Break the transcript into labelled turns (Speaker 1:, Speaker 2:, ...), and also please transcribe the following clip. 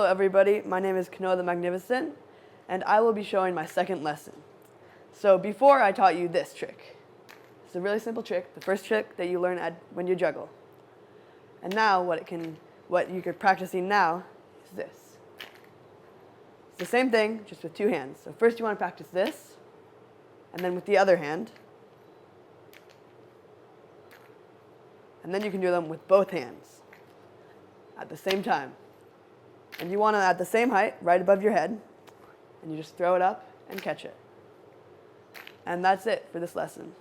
Speaker 1: everybody, my name is Kanoa the Magnificent, and I will be showing my second lesson. So before I taught you this trick. It's a really simple trick, the first trick that you learn when you juggle. And now what you're practicing now is this. It's the same thing, just with two hands. So first you want to practice this, and then with the other hand. And then you can do them with both hands at the same time. And you want it at the same height, right above your head, and you just throw it up and catch it. And that's it for this lesson.